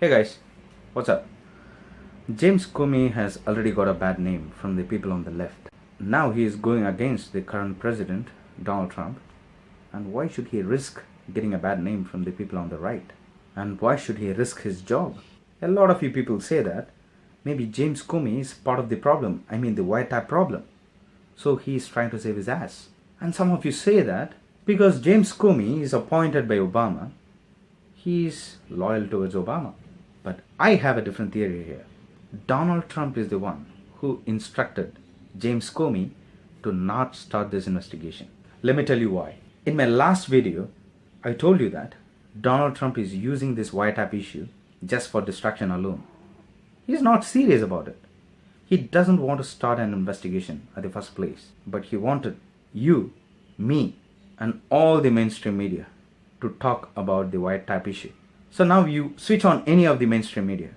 Hey guys, what's up? James Comey has already got a bad name from the people on the left. Now he is going against the current president, Donald Trump. And why should he risk getting a bad name from the people on the right? And why should he risk his job? A lot of you people say that maybe James Comey is part of the problem. I mean the Wiretap problem. So he is trying to save his ass. And some of you say that because James Comey is appointed by Obama, he is loyal towards Obama. But I have a different theory here. Donald Trump is the one who instructed James Comey to not start this investigation. Let me tell you why. In my last video, I told you that Donald Trump is using this Wiretap issue just for distraction alone. He's not serious about it. He doesn't want to start an investigation at the first place. But he wanted you, me, and all the mainstream media to talk about the Wiretap issue. So now you switch on any of the mainstream media,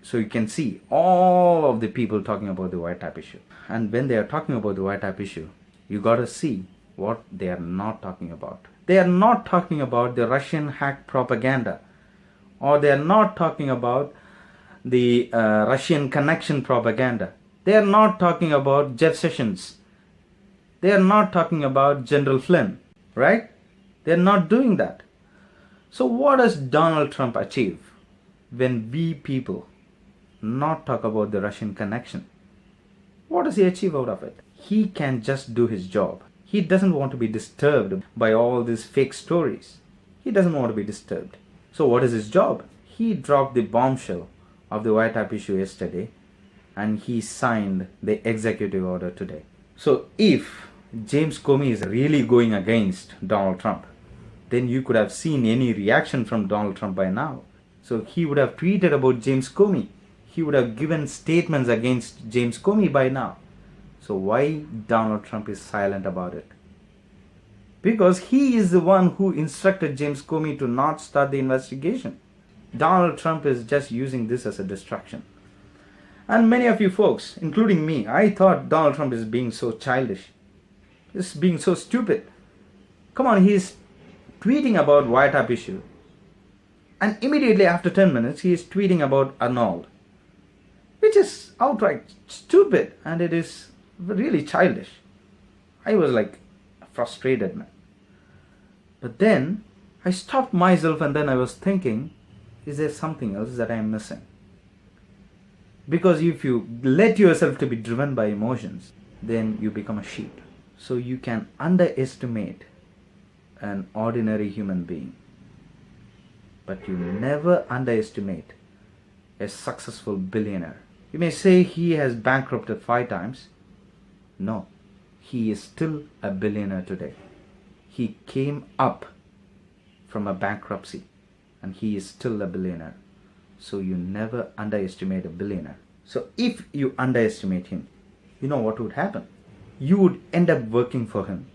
so you can see all of the people talking about the Wiretap issue. And when they are talking about the Wiretap issue, you gotta see what they are not talking about. They are not talking about the Russian hack propaganda, or they are not talking about the Russian connection propaganda. They are not talking about Jeff Sessions. They are not talking about General Flynn, right? They are not doing that. So what does Donald Trump achieve when we people not talk about the Russian connection? What does he achieve out of it? He can just do his job. He doesn't want to be disturbed by all these fake stories. He doesn't want to be disturbed. So what is his job? He dropped the bombshell of the Wiretap issue yesterday and he signed the executive order today. So if James Comey is really going against Donald Trump, then you could have seen any reaction from Donald Trump by now. So he would have tweeted about James Comey. He would have given statements against James Comey by now. So why Donald Trump is silent about it? Because he is the one who instructed James Comey to not start the investigation. Donald Trump is just using this as a distraction. And many of you folks, including me, I thought Donald Trump is being so childish. He's being so stupid. Come on, he's tweeting about Wiretap issue, and immediately after 10 minutes he is tweeting about Arnold, which is outright stupid and it is really childish. I was like frustrated, man. But then I stopped myself and then I was thinking, is there something else that I am missing? Because if you let yourself to be driven by emotions, then you become a sheep. So you can underestimate an ordinary human being, but you never underestimate a successful billionaire. You may say he has bankrupted 5 times. No, he is still a billionaire today. He came up from a bankruptcy and he is still a billionaire. So you never underestimate a billionaire. So if you underestimate him, you know what would happen? You would end up working for him,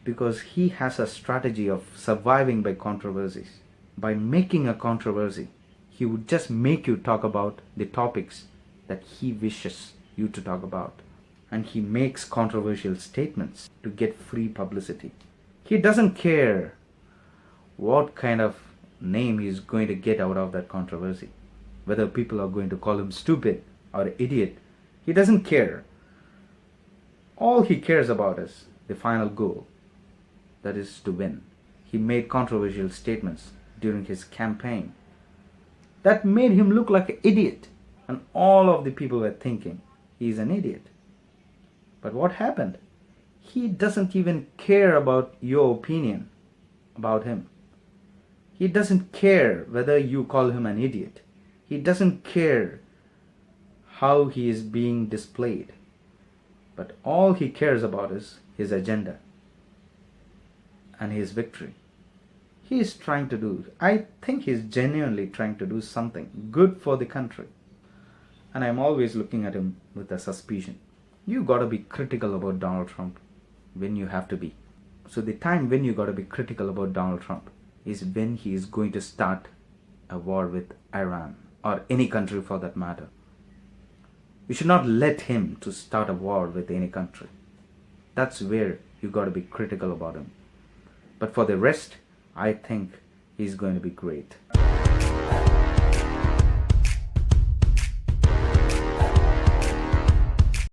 because he has a strategy of surviving by controversies. By making a controversy, he would just make you talk about the topics that he wishes you to talk about. And he makes controversial statements to get free publicity. He doesn't care what kind of name he's going to get out of that controversy. Whether people are going to call him stupid or idiot, he doesn't care. All he cares about is the final goal. That is to win. He made controversial statements during his campaign that made him look like an idiot, and all of the people were thinking he's an idiot. But what happened? He doesn't even care about your opinion about him. He doesn't care whether you call him an idiot. He doesn't care how he is being displayed. But all he cares about is his agenda and his victory. He is trying to do, I think he is genuinely trying to do something good for the country. And I'm always looking at him with a suspicion. You gotta be critical about Donald Trump when you have to be. So the time when you gotta be critical about Donald Trump is when he is going to start a war with Iran, or any country for that matter. You should not let him to start a war with any country. That's where you gotta be critical about him. But for the rest, I think he's going to be great.